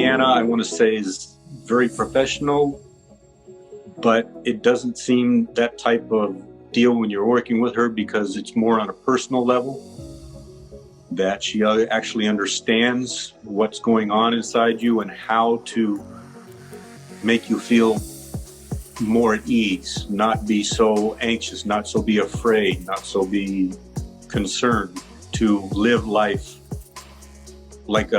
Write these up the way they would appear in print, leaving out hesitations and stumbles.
Leanna, I want to say, is very professional, but it doesn't seem that type of deal when you're working with her, because it's more on a personal level, that she actually understands what's going on inside you and how to make you feel more at ease, not be so anxious, not so be afraid, not so be concerned, to live life like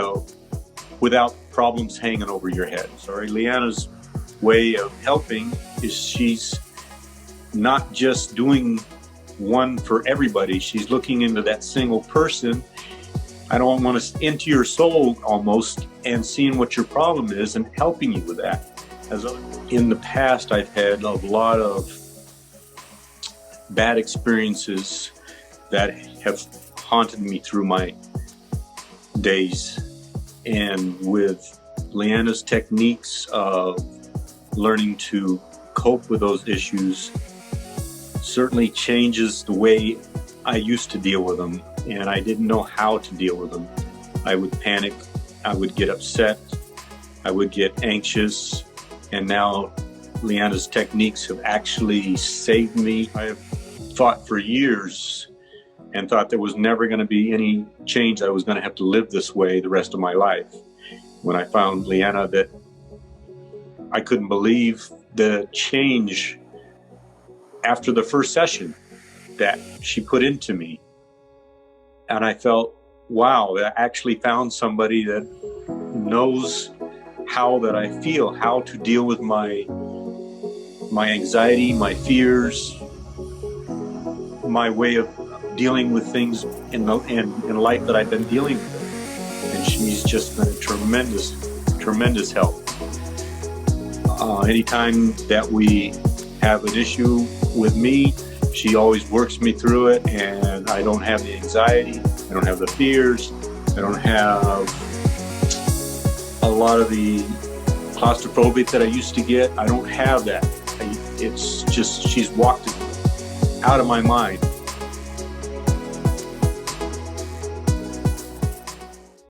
without problems hanging over your head. Sorry, Leanna's way of helping is she's not just doing one for everybody. She's looking into that single person. I don't want to into your soul almost, and seeing what your problem is and helping you with that. As in the past, I've had a lot of bad experiences that have haunted me through my days. And with Leanna's techniques of learning to cope with those issues certainly changes the way I used to deal with them, and I didn't know how to deal with them. I would panic, I would get upset, I would get anxious, and now Leanna's techniques have actually saved me. I have thought for years and thought there was never going to be any change. I was going to have to live this way the rest of my life. When I found Leanna, that I couldn't believe the change after the first session that she put into me. And I felt, wow, I actually found somebody that knows how that I feel, how to deal with my anxiety, my fears, my way of dealing with things in life that I've been dealing with. And she's just been a tremendous help. Anytime that we have an issue with me, she always works me through it, and I don't have the anxiety, I don't have the fears, I don't have a lot of the claustrophobia that I used to get. I don't have that. It's just, she's walked it out of my mind.